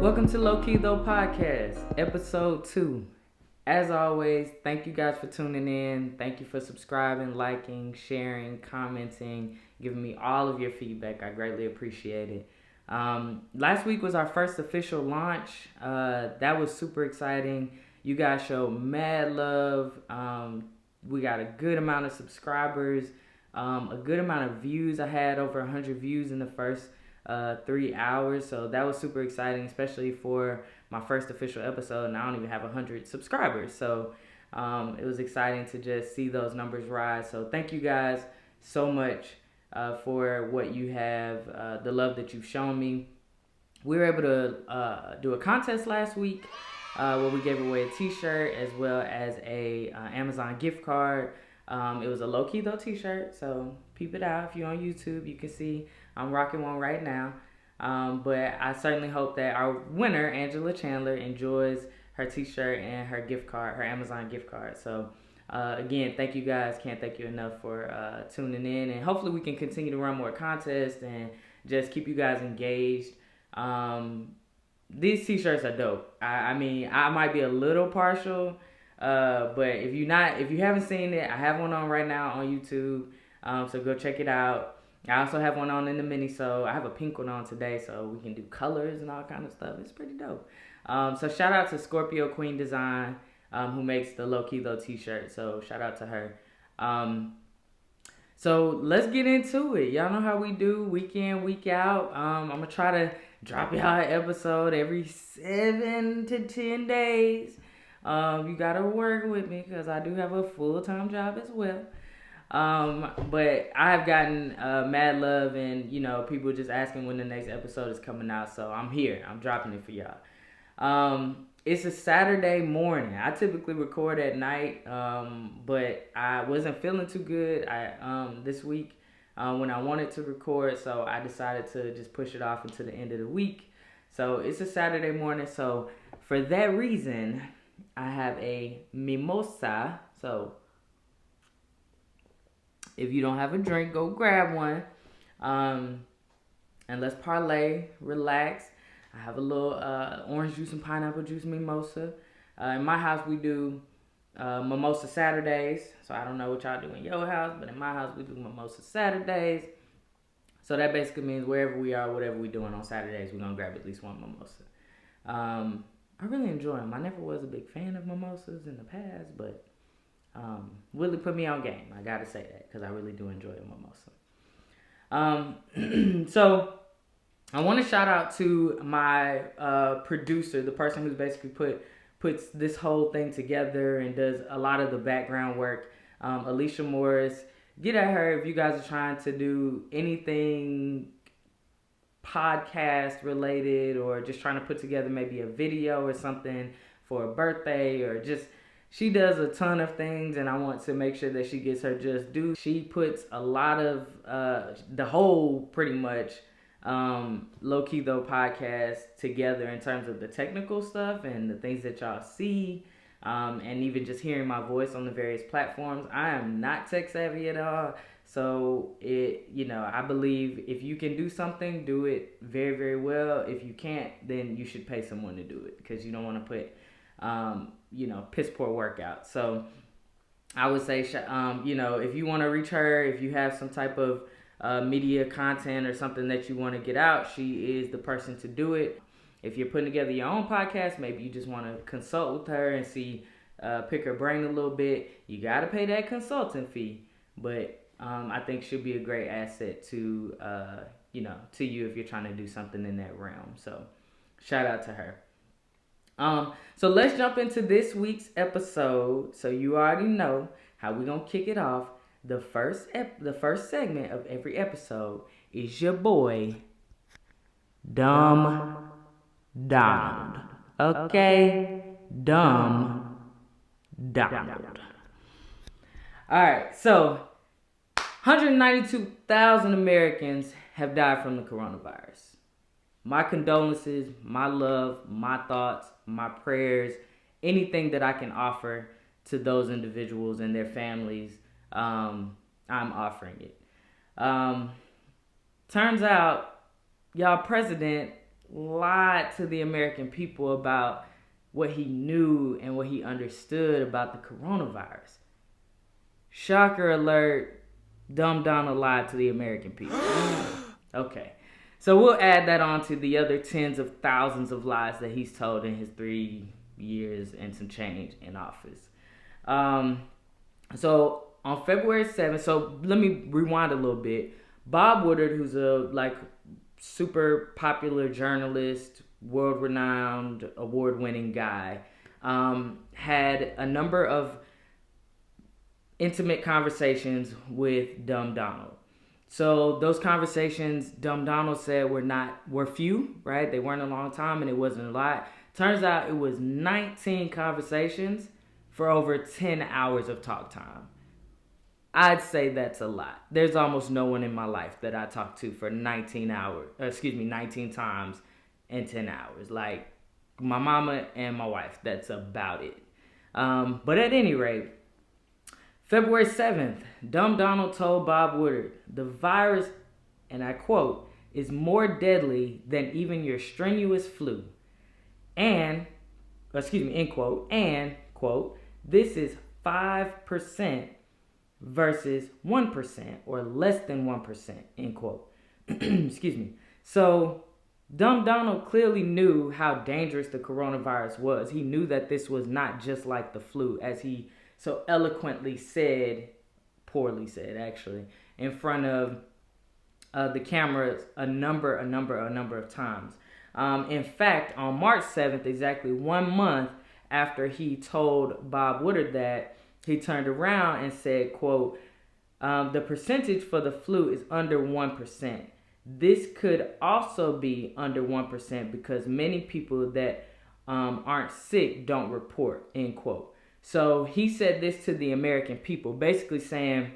Welcome to LowKiThoPodcast, episode 2. As always, thank you guys for tuning in. Thank you for subscribing, liking, sharing, commenting, giving me all of your feedback. I greatly appreciate it. Last week was our first official launch. That was super exciting. You guys showed mad love. We got a good amount of subscribers, a good amount of views. I had over 100 views in the first 3 hours, so that was super exciting, especially for my first official episode, and I don't even have 100 subscribers, so it was exciting to just see those numbers rise. So thank you guys so much for what you have, the love that you've shown me. We were able to do a contest last week where we gave away a t-shirt as well as a Amazon gift card. It was a Low Key Though t-shirt, so peep it out. If you're on YouTube, you can see I'm rocking one right now. But I certainly hope that our winner, Angela Chandler, enjoys her t-shirt and her gift card, her Amazon gift card. So again, thank you guys. Can't thank you enough for tuning in. And hopefully we can continue to run more contests and just keep you guys engaged. These t-shirts are dope. I mean, I might be a little partial, but if you haven't seen it, I have one on right now on YouTube. So go check it out. I also have one on in the mini-so. I have a pink one on today, so we can do colors and all kind of stuff. It's pretty dope. So shout out to Scorpio Queen Design, who makes the Low Key Though t-shirt. So shout out to her. So let's get into it. Y'all know how we do week in, week out. I'm going to try to drop y'all an episode every 7 to 10 days. You got to work with me because I do have a full-time job as well. But I've gotten mad love and, people just asking when the next episode is coming out. So I'm here. I'm dropping it for y'all. It's a Saturday morning. I typically record at night, but I wasn't feeling too good this week when I wanted to record. So I decided to just push it off until the end of the week. So it's a Saturday morning. So for that reason, I have a mimosa. So if you don't have a drink, go grab one. And let's parlay, relax. I have a little orange juice and pineapple juice mimosa. In my house, we do mimosa Saturdays. So I don't know what y'all do in your house, but in my house, we do mimosa Saturdays. So that basically means wherever we are, whatever we're doing on Saturdays, we're going to grab at least one mimosa. I really enjoy them. I never was a big fan of mimosas in the past, but Willie put me on game. I gotta say that because I really do enjoy a mimosa. So I want to shout out to my producer, the person who's basically puts this whole thing together and does a lot of the background work. Alicia Morris. Get at her if you guys are trying to do anything podcast related or just trying to put together maybe a video or something for a birthday or just. She does a ton of things, and I want to make sure that she gets her just due. She puts a lot of, the whole, pretty much, Low Key Though podcast together in terms of the technical stuff and the things that y'all see, and even just hearing my voice on the various platforms. I am not tech savvy at all, so I believe if you can do something, do it very, very well. If you can't, then you should pay someone to do it because you don't want to put piss poor workout. So I would say, if you want to reach her, if you have some type of media content or something that you want to get out, she is the person to do it. If you're putting together your own podcast, maybe you just want to consult with her and see, pick her brain a little bit. You got to pay that consulting fee, but I think she'll be a great asset to you if you're trying to do something in that realm. So shout out to her. So let's jump into this week's episode. So you already know how we're gonna kick it off. The first segment of every episode is your boy, Dumb Donald. Okay, Dumb Donald. All right, so 192,000 Americans have died from the coronavirus. My condolences, my love, my thoughts, my prayers, anything that I can offer to those individuals and their families, I'm offering it. Turns out, y'all president lied to the American people about what he knew and what he understood about the coronavirus. Shocker alert, Dumb Donald lied to the American people. Okay. So we'll add that on to the other tens of thousands of lies that he's told in his 3 years and some change in office. So on February 7th, so let me rewind a little bit. Bob Woodward, who's a super popular journalist, world-renowned, award-winning guy, had a number of intimate conversations with Dumb Donald. So those conversations, Dumb Donald said were few, right? They weren't a long time and it wasn't a lot. Turns out it was 19 conversations for over 10 hours of talk time. I'd say that's a lot. There's almost no one in my life that I talked to for 19 times in 10 hours. Like my mama and my wife, that's about it. But at any rate, February 7th, Dumb Donald told Bob Woodward, the virus, and I quote, is more deadly than even your strenuous flu. End quote, and, quote, this is 5% versus 1% or less than 1%, end quote. Excuse me. So Dumb Donald clearly knew how dangerous the coronavirus was. He knew that this was not just like the flu, as he so eloquently said, poorly said actually, in front of the cameras a number of times. In fact, on March 7th, exactly 1 month after he told Bob Woodward that, he turned around and said, quote, the percentage for the flu is under 1%. This could also be under 1% because many people that aren't sick don't report, end quote. So he said this to the American people, basically saying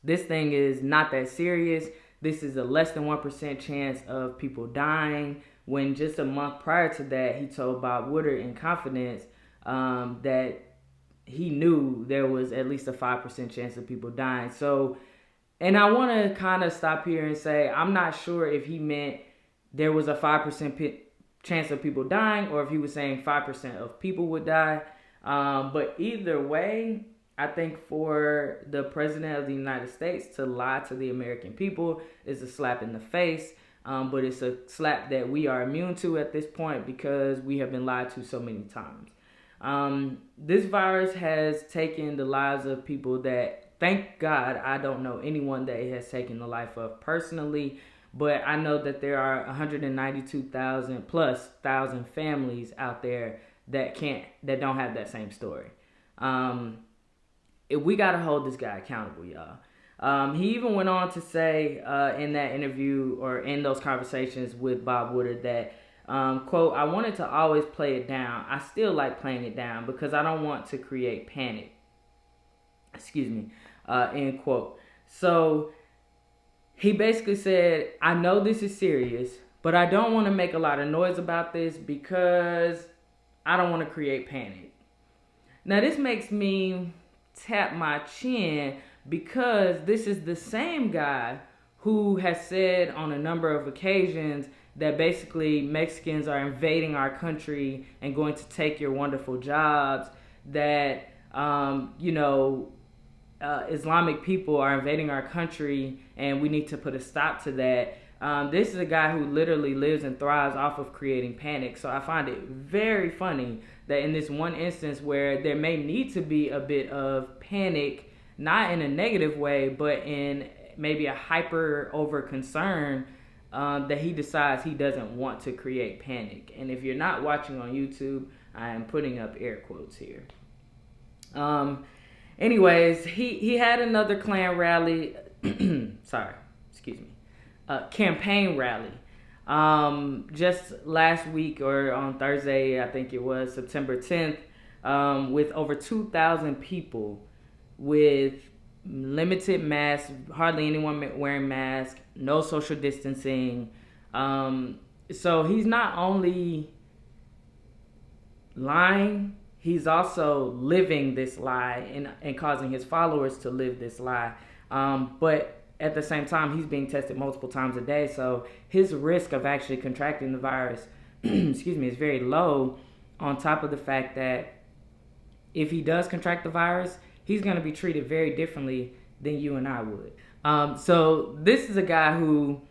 this thing is not that serious. This is a less than 1% chance of people dying. When just a month prior to that, he told Bob Woodward in confidence that he knew there was at least a 5% chance of people dying. So, and I want to kind of stop here and say, I'm not sure if he meant there was a 5% chance of people dying or if he was saying 5% of people would die. But either way, I think for the president of the United States to lie to the American people is a slap in the face. But it's a slap that we are immune to at this point because we have been lied to so many times. This virus has taken the lives of people that, thank God, I don't know anyone that it has taken the life of personally, but I know that there are 192,000 plus thousand families out there that don't have that same story. We got to hold this guy accountable, y'all. He even went on to say in that interview or in those conversations with Bob Woodward that, quote, I wanted to always play it down. I still like playing it down because I don't want to create panic. End quote. So he basically said, I know this is serious, but I don't want to make a lot of noise about this because I don't want to create panic. Now this makes me tap my chin because this is the same guy who has said on a number of occasions that basically Mexicans are invading our country and going to take your wonderful jobs, that, Islamic people are invading our country and we need to put a stop to that. This is a guy who literally lives and thrives off of creating panic. So I find it very funny that in this one instance where there may need to be a bit of panic, not in a negative way, but in maybe a hyper over concern, that he decides he doesn't want to create panic. And if you're not watching on YouTube, I am putting up air quotes here. Anyways, he had another Klan rally. Campaign rally. Just last week or on Thursday, I think it was September 10th, with over 2,000 people with limited masks, hardly anyone wearing masks, no social distancing. So he's not only lying, he's also living this lie and causing his followers to live this lie. But at the same time, he's being tested multiple times a day. So his risk of actually contracting the virus, excuse me, is very low, on top of the fact that if he does contract the virus, he's going to be treated very differently than you and I would. So this is a guy who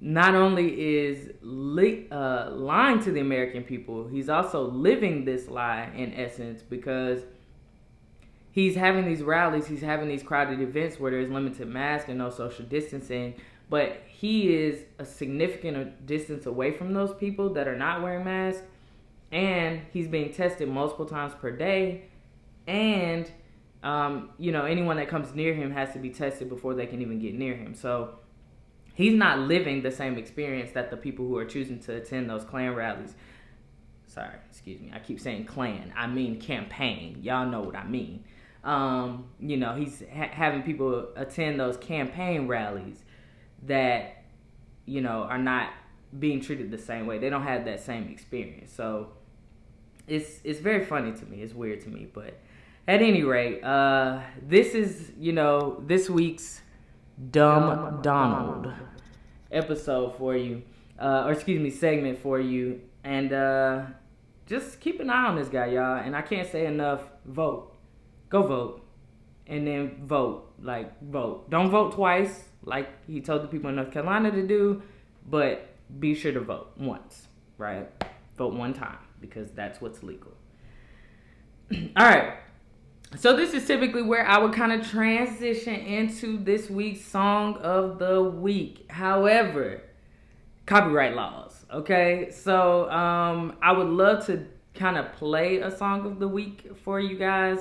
not only is lying to the American people, he's also living this lie in essence, because he's having these rallies, he's having these crowded events where there's limited mask and no social distancing, but he is a significant distance away from those people that are not wearing masks, and he's being tested multiple times per day, and anyone that comes near him has to be tested before they can even get near him. So he's not living the same experience that the people who are choosing to attend those Klan rallies. Sorry, excuse me. I keep saying Klan. I mean campaign. Y'all know what I mean. He's having people attend those campaign rallies that, are not being treated the same way. They don't have that same experience. So it's very funny to me. It's weird to me. But at any rate, this is, this week's Dumb Donald episode for you, segment for you, and just keep an eye on this guy, y'all. And I can't say enough. Vote, go vote, and then vote. Vote. Don't vote twice, like he told the people in North Carolina to do, but be sure to vote once, right? Vote one time, because that's what's legal. All right. So this is typically where I would kind of transition into this week's song of the week. However, copyright laws, okay? So I would love to kind of play a song of the week for you guys,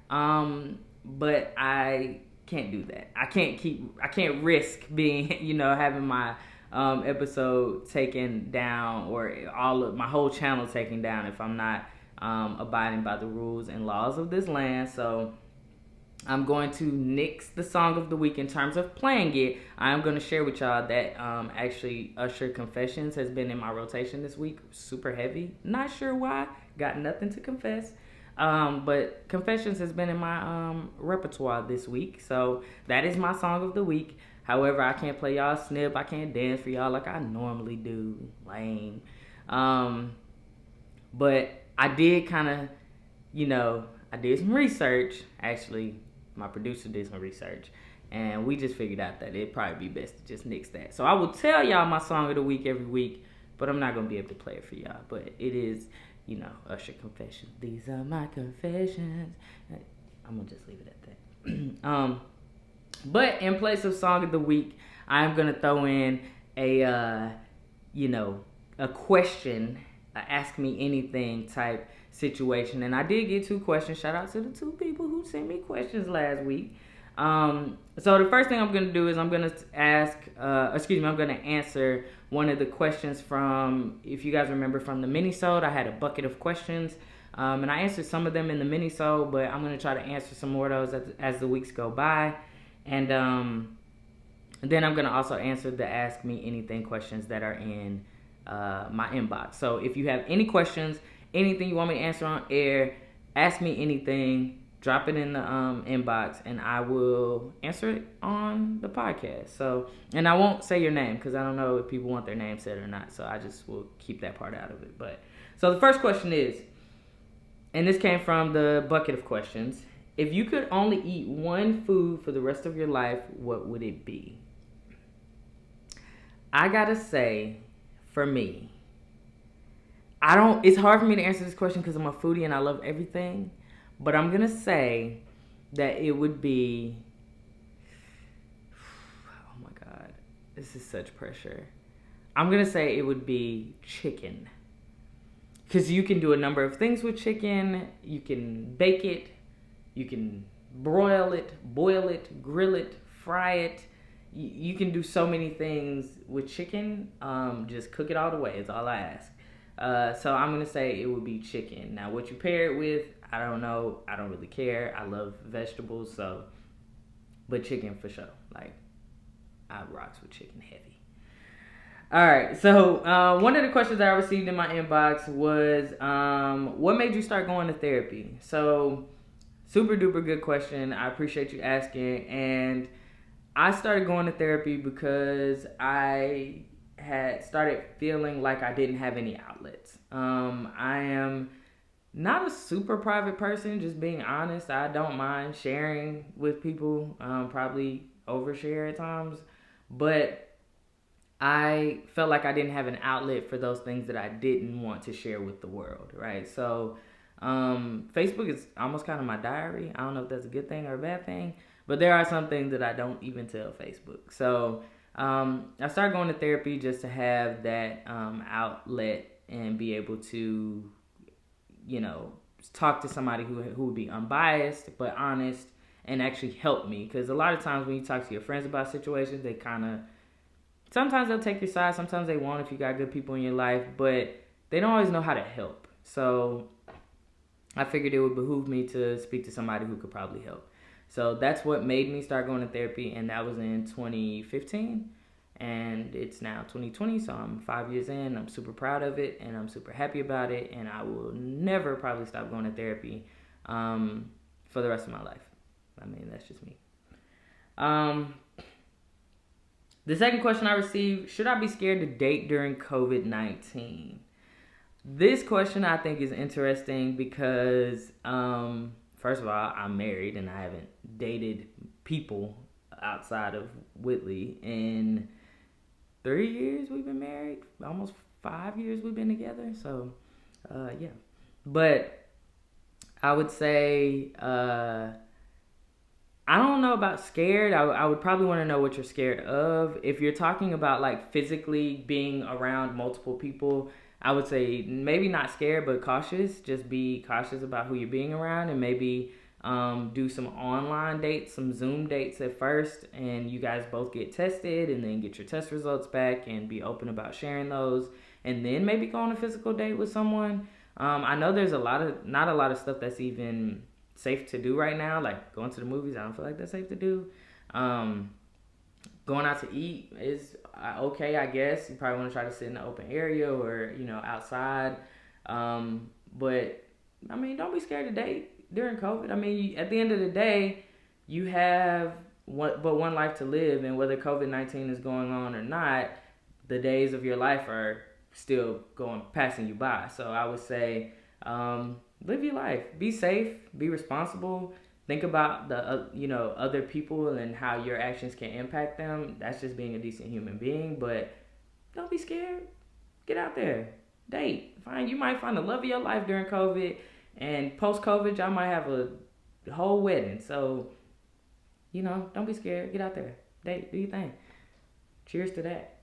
but I can't do that. I can't risk being, having my episode taken down, or my whole channel taken down, if I'm not abiding by the rules and laws of this land. So I'm going to nix the song of the week in terms of playing it. I'm going to share with y'all that actually Usher Confessions has been in my rotation this week. Super heavy. Not sure why. Got nothing to confess. But Confessions has been in my repertoire this week. So that is my song of the week. However, I can't play y'all snip. I can't dance for y'all like I normally do. Lame. But I did kind of, I did some research. Actually, my producer did some research, and we just figured out that it'd probably be best to just nix that. So I will tell y'all my song of the week every week, but I'm not going to be able to play it for y'all. But it is, Usher Confessions. These are my confessions. I'm going to just leave it at that. But in place of song of the week, I'm going to throw in a question, ask me anything type situation. And I did get 2 questions. Shout out to the 2 people who sent me questions last week. So the first thing I'm going to do is I'm going to answer one of the questions from, if you guys remember from the mini-sode, I had a bucket of questions. And I answered some of them in the mini-sode, but I'm going to try to answer some more of those as the weeks go by. And then I'm going to also answer the Ask Me Anything questions that are in my inbox. So if you have any questions, anything you want me to answer on air, ask me anything, drop it in the inbox, and I will answer it on the podcast. So, and I won't say your name, because I don't know if people want their name said or not, so I just will keep that part out of it. But so the first question is, and this came from the bucket of questions: if you could only eat one food for the rest of your life, what would it be? I gotta say, for me, it's hard for me to answer this question because I'm a foodie and I love everything, but I'm gonna say that it would be, oh my God, this is such pressure. I'm gonna say it would be chicken. Because you can do a number of things with chicken. You can bake it, you can broil it, boil it, grill it, fry it. You can do so many things with chicken. Just cook it all the way is all I ask. So I'm going to say it would be chicken. Now, what you pair it with, I don't know. I don't really care. I love vegetables, but chicken for sure. I rocks with chicken heavy. All right, so one of the questions that I received in my inbox was, what made you start going to therapy? So super duper good question. I appreciate you asking. And I started going to therapy because I had started feeling like I didn't have any outlets. I am not a super private person, just being honest. I don't mind sharing with people, probably overshare at times, but I felt like I didn't have an outlet for those things that I didn't want to share with the world, right? So, Facebook is almost kind of my diary. I don't know if that's a good thing or a bad thing, but there are some things that I don't even tell Facebook. So, I started going to therapy just to have that outlet and be able to, you know, talk to somebody who would be unbiased but honest and actually help me. Because a lot of times when you talk to your friends about situations, they kind of sometimes they'll take your side, sometimes they won't if you got good people in your life, but they don't always know how to help. So I figured it would behoove me to speak to somebody who could probably help. So that's what made me start going to therapy, and that was in 2015. And it's now 2020, so I'm 5 years in. I'm super proud of it, and I'm super happy about it, and I will never probably stop going to therapy for the rest of my life. I mean, that's just me. The second question I received, should I be scared to date during COVID-19? This question I think is interesting because, first of all, I'm married and I haven't dated people outside of Whitley in 3 years we've been married. Almost 5 years we've been together. So, yeah. But I would say, I don't know about scared. I would probably want to know what you're scared of. If you're talking about like physically being around multiple people, I would say maybe not scared, but cautious. Just be cautious about who you're being around, and maybe do some online dates, some Zoom dates at first, and you guys both get tested and then get your test results back and be open about sharing those, and then maybe go on a physical date with someone. I know there's not a lot of stuff that's even safe to do right now, like going to the movies. I don't feel like that's safe to do. Going out to eat is okay, I guess. You probably want to try to sit in the open area or, you know, outside. But I mean, don't be scared to date during COVID. I mean, at the end of the day, you have one life to live, and whether COVID-19 is going on or not, the days of your life are still passing you by. So I would say, live your life. Be safe. Be responsible. Think about the other people and how your actions can impact them. That's just being a decent human being. But don't be scared. Get out there. Date. You might find the love of your life during COVID, and post COVID, y'all might have a whole wedding. So, don't be scared. Get out there. Date. Do your thing. Cheers to that.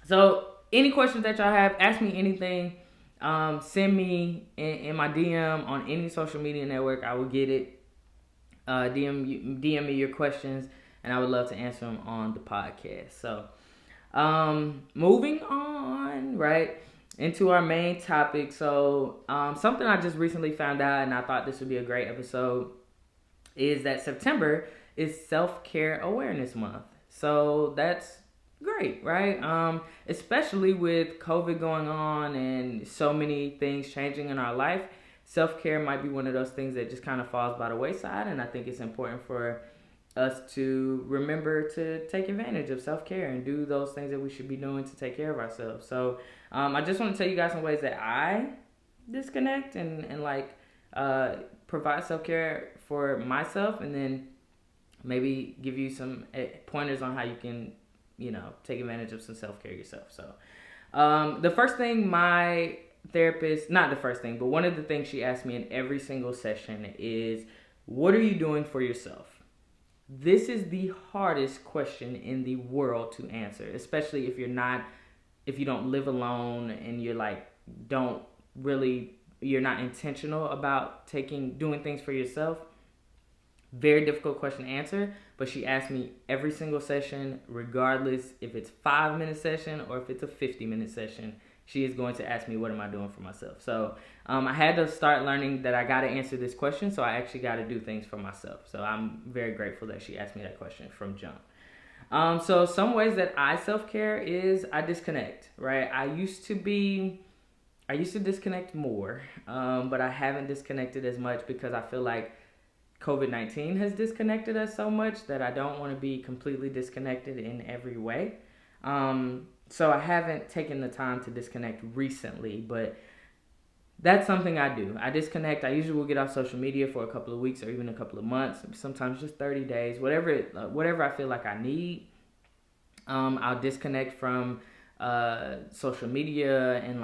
So any questions that y'all have, ask me anything. Send me in my DM on any social media network. I will get it. DM me your questions, and I would love to answer them on the podcast. So, moving on, right, into our main topic. So, something I just recently found out, and I thought this would be a great episode, is that September is Self-Care Awareness Month. So that's great, right? Especially with COVID going on and so many things changing in our life, self-care might be one of those things that just kind of falls by the wayside, and I think it's important for us to remember to take advantage of self-care and do those things that we should be doing to take care of ourselves. So I just want to tell you guys some ways that I disconnect and provide self-care for myself, and then maybe give you some pointers on how you can take advantage of some self-care yourself. So the first thing my therapist, not the first thing, but one of the things she asked me in every single session is, what are you doing for yourself? This is the hardest question in the world to answer, especially if you don't live alone and you're not intentional about doing things for yourself. Very difficult question to answer, but she asked me every single session, regardless if it's 5-minute session or if it's a 50-minute session, she is going to ask me, what am I doing for myself? So I had to start learning that I got to answer this question, so I actually got to do things for myself. So I'm very grateful that she asked me that question from jump. So some ways that I self-care is I disconnect, right? I used to disconnect more, but I haven't disconnected as much because I feel like COVID-19 has disconnected us so much that I don't want to be completely disconnected in every way. So I haven't taken the time to disconnect recently, but that's something I do. I disconnect. I usually will get off social media for a couple of weeks or even a couple of months, sometimes just 30 days, whatever I feel like I need. I'll disconnect from social media, and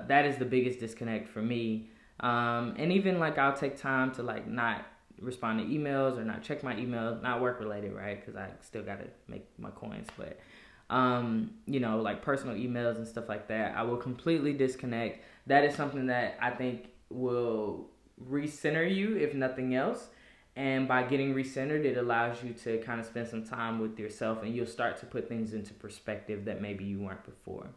that is the biggest disconnect for me. And even I'll take time to not respond to emails or not check my emails, not work related, right? Because I still got to make my coins, but personal emails and stuff like that, I will completely disconnect. That is something that I think will recenter you, if nothing else. And by getting recentered, it allows you to kind of spend some time with yourself, and you'll start to put things into perspective that maybe you weren't before.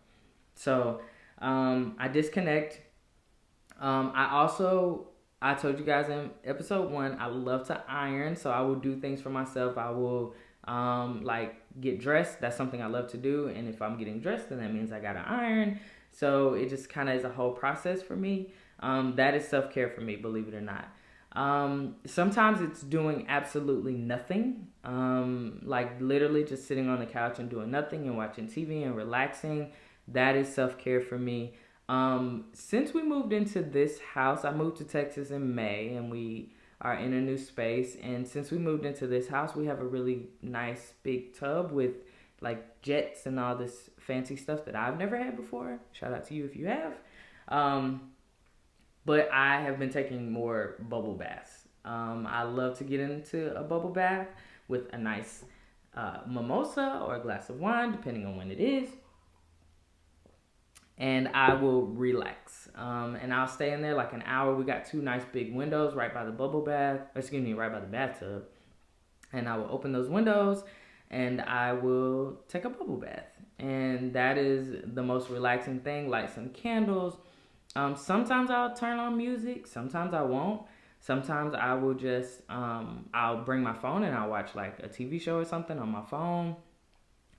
So I disconnect. I told you guys in episode 1, I love to iron, so I will do things for myself. I will get dressed. That's something I love to do, and if I'm getting dressed, then that means I gotta iron. So it just kind of is a whole process for me. That is self-care for me, believe it or not. Sometimes it's doing absolutely nothing, literally just sitting on the couch and doing nothing and watching TV and relaxing. That is self-care for me. Since we moved into this house, I moved to Texas in May, and we are in a new space. And since we moved into this house, we have a really nice big tub with jets and all this fancy stuff that I've never had before. Shout out to you if you have. But I have been taking more bubble baths. I love to get into a bubble bath with a nice mimosa or a glass of wine, depending on when it is. And I will relax. And I'll stay in there an hour. We got 2 nice big windows right by the right by the bathtub. And I will open those windows and I will take a bubble bath. And that is the most relaxing thing. Light some candles. Sometimes I'll turn on music. Sometimes I won't. Sometimes I will just, I'll bring my phone and I'll watch a TV show or something on my phone.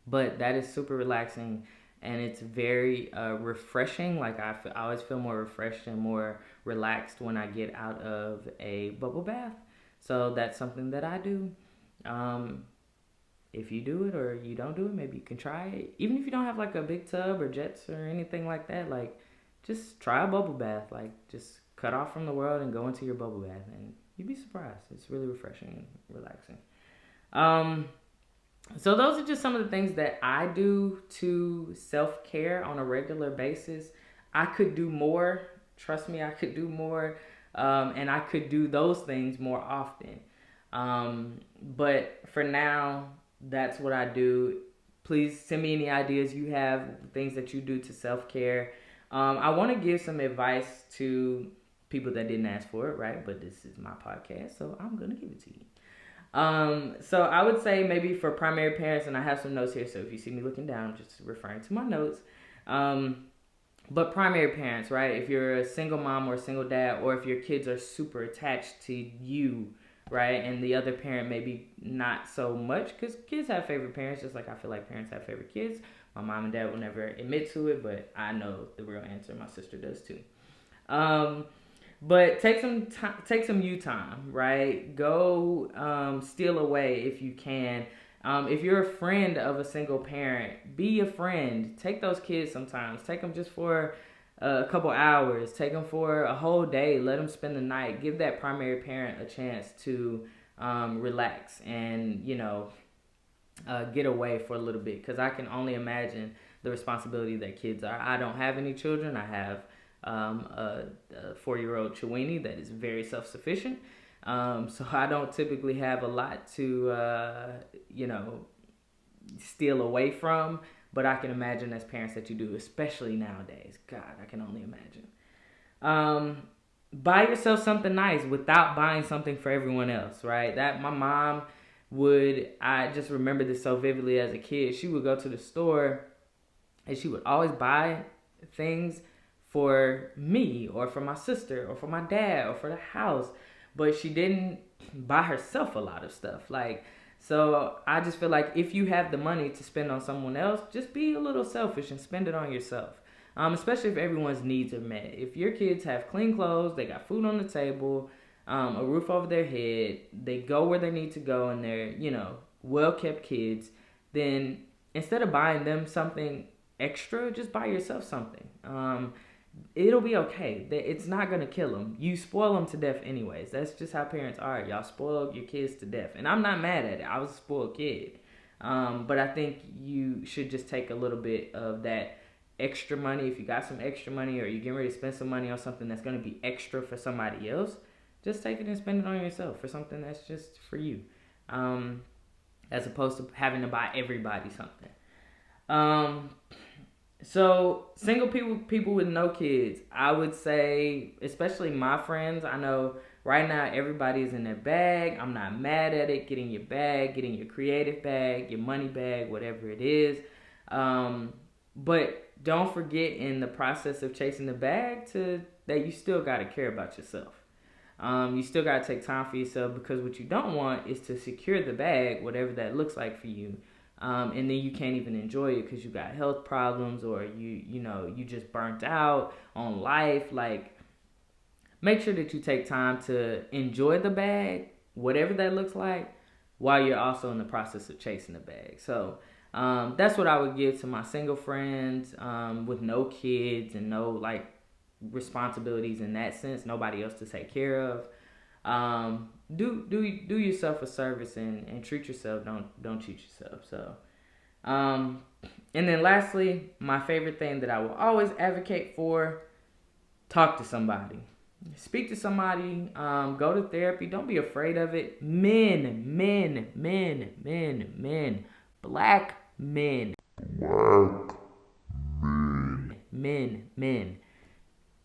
But that is super relaxing, and it's very refreshing. I always feel more refreshed and more relaxed when I get out of a bubble bath. So that's something that I do. If you do it or you don't do it, maybe you can try it. Even if you don't have a big tub or jets or anything like that, just try a bubble bath. Just cut off from the world and go into your bubble bath, and you'd be surprised. It's really refreshing and relaxing. So those are just some of the things that I do to self-care on a regular basis. I could do more. Trust me, I could do more. And I could do those things more often. But for now, that's what I do. Please send me any ideas you have, things that you do to self-care. I want to give some advice to people that didn't ask for it, right? But this is my podcast, so I'm going to give it to you. So I would say maybe for primary parents, and I have some notes here, so if you see me looking down, I'm just referring to my notes. But primary parents, right? If you're a single mom or a single dad, or if your kids are super attached to you, right? And the other parent maybe not so much, because kids have favorite parents, just like I feel like parents have favorite kids. My mom and dad will never admit to it, but I know the real answer. My sister does too. But take some you time, right? Go steal away if you can. If you're a friend of a single parent, be a friend. Take those kids sometimes. Take them just for a couple hours. Take them for a whole day. Let them spend the night. Give that primary parent a chance to relax and, get away for a little bit. Because I can only imagine the responsibility that kids are. I don't have any children. I have a 4-year-old Chiweenie that is very self-sufficient. So I don't typically have a lot to, steal away from, but I can imagine as parents that you do, especially nowadays. God, I can only imagine. Buy yourself something nice without buying something for everyone else, right? That my mom I just remember this so vividly as a kid. She would go to the store and she would always buy things for me or for my sister or for my dad or for the house, but she didn't buy herself a lot of stuff. So I just feel like if you have the money to spend on someone else, just be a little selfish and spend it on yourself. Especially if everyone's needs are met. If your kids have clean clothes, they got food on the table, a roof over their head, they go where they need to go, and they're, well-kept kids, then instead of buying them something extra, just buy yourself something. It'll be okay. It's not going to kill them. You spoil them to death anyways. That's just how parents are. Y'all spoil your kids to death. And I'm not mad at it. I was a spoiled kid. But I think you should just take a little bit of that extra money. If you got some extra money, or you're getting ready to spend some money on something that's going to be extra for somebody else, just take it and spend it on yourself for something that's just for you. As opposed to having to buy everybody something. So single people with no kids, I would say, especially my friends, I know right now everybody's in their bag. I'm not mad at it. Get in your bag, get in your creative bag, your money bag, whatever it is. But don't forget, in the process of chasing the bag, that you still got to care about yourself. You still got to take time for yourself, because what you don't want is to secure the bag, whatever that looks like for you. And then you can't even enjoy it because you got health problems, or you just burnt out on life. Like, make sure that you take time to enjoy the bag, whatever that looks like, while you're also in the process of chasing the bag. So that's what I would give to my single friends with no kids and no responsibilities in that sense, nobody else to take care of. Do yourself a service and treat yourself. Don't cheat yourself. So, and then lastly, my favorite thing that I will always advocate for: talk to somebody, speak to somebody, go to therapy. Don't be afraid of it. Men, black men, men.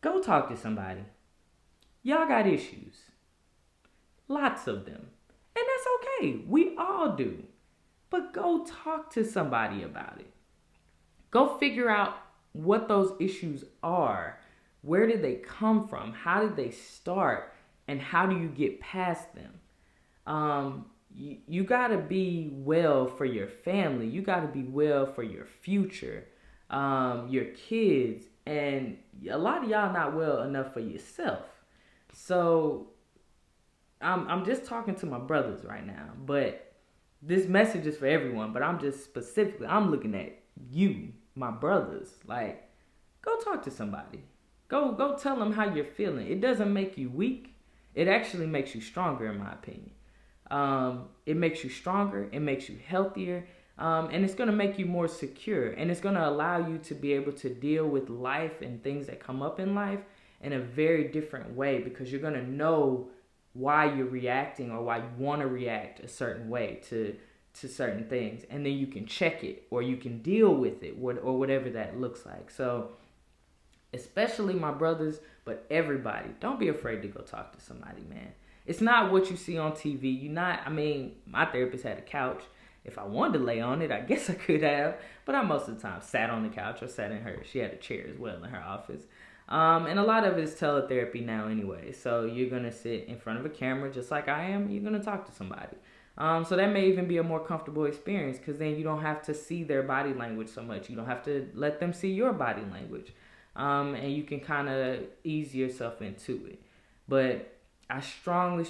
Go talk to somebody. Y'all got issues. Lots of them. And that's okay. We all do. But go talk to somebody about it. Go figure out what those issues are. Where did they come from? How did they start? And how do you get past them? You got to be well for your family. You got to be well for your future, your kids. And a lot of y'all not well enough for yourself. So I'm just talking to my brothers right now, but this message is for everyone. But I'm looking at you, my brothers. Like, go talk to somebody. Go tell them how you're feeling. It doesn't make you weak. It actually makes you stronger, in my opinion. It makes you stronger. It makes you healthier. And it's going to make you more secure. And it's going to allow you to be able to deal with life and things that come up in life in a very different way, because you're going to know why you're reacting or why you want to react a certain way to certain things. And then you can check it, or you can deal with it, or whatever that looks like. So especially my brothers, but everybody, don't be afraid to go talk to somebody, man. It's not what you see on TV. My therapist had a couch. If I wanted to lay on it, I guess I could have. But I most of the time sat on the couch or sat in hers. She had a chair as well in her office. And a lot of it is teletherapy now anyway. So you're going to sit in front of a camera just like I am. You're going to talk to somebody. So that may even be a more comfortable experience, because then you don't have to see their body language so much. You don't have to let them see your body language. And you can kind of ease yourself into it. But I strongly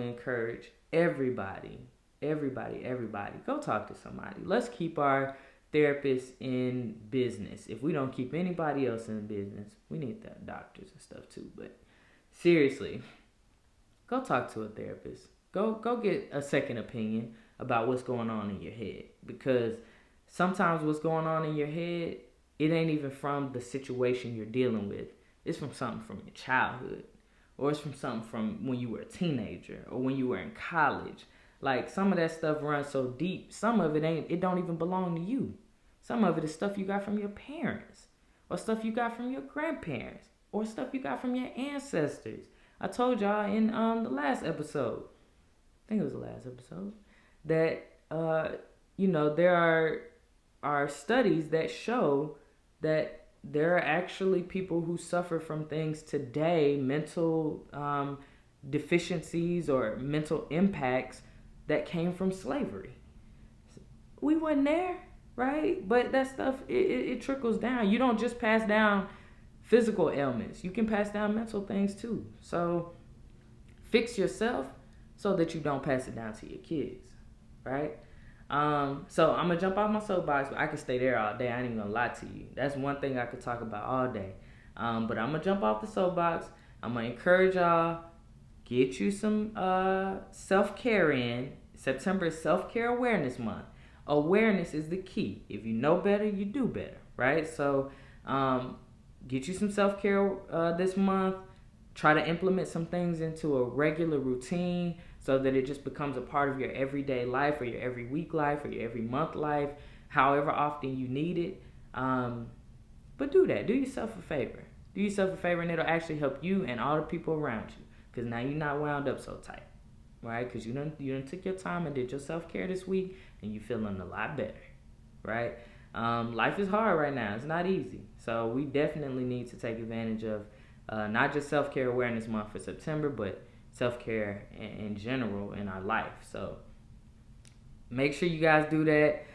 encourage everybody, go talk to somebody. Let's keep our therapists in business. If we don't keep anybody else in business, we need the doctors and stuff too. But seriously, go talk to a therapist. Go get a second opinion about what's going on in your head, because sometimes what's going on in your head, it ain't even from the situation you're dealing with. It's from something from your childhood, or it's from something from when you were a teenager, or when you were in college. Like, some of that stuff runs so deep. Some of it don't even belong to you. Some of it is stuff you got from your parents, or stuff you got from your grandparents, or stuff you got from your ancestors. I told y'all in the last episode, I think it was the last episode, that there are studies that show that there are actually people who suffer from things today, mental deficiencies or mental impacts that came from slavery. We wasn't there, right? But that stuff, it trickles down. You don't just pass down physical ailments. You can pass down mental things too. So fix yourself so that you don't pass it down to your kids, right? So I'm gonna jump off my soapbox, but I could stay there all day. I ain't even gonna lie to you. That's one thing I could talk about all day. But I'm gonna jump off the soapbox. I'm gonna encourage y'all, get you some self-care in. September is Self-Care Awareness Month. Awareness is the key. If you know better, you do better, right? So get you some self-care this month. Try to implement some things into a regular routine so that it just becomes a part of your everyday life, or your every week life, or your every month life, however often you need it. But do that. Do yourself a favor. Do yourself a favor, and it'll actually help you and all the people around you. Because now you're not wound up so tight, right? Because you done took your time and did your self-care this week, and you're feeling a lot better, right? Life is hard right now. It's not easy. So we definitely need to take advantage of not just Self-Care Awareness Month for September, but self-care in general in our life. So make sure you guys do that.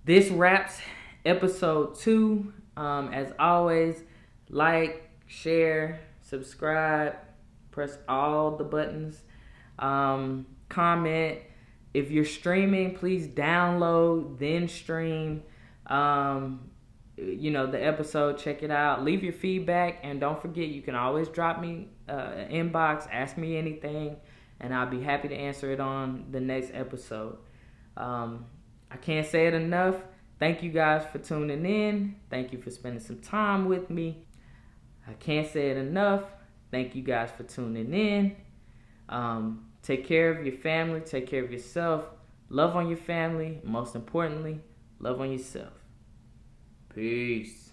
This wraps episode 2. As always, like, share, subscribe, press all the buttons, comment. If you're streaming, please download, then stream the episode. Check it out. Leave your feedback, and don't forget, you can always drop me an inbox, ask me anything, and I'll be happy to answer it on the next episode. I can't say it enough. Thank you guys for tuning in. Thank you for spending some time with me. I can't say it enough. Thank you guys for tuning in. Take care of your family. Take care of yourself. Love on your family. Most importantly, love on yourself. Peace.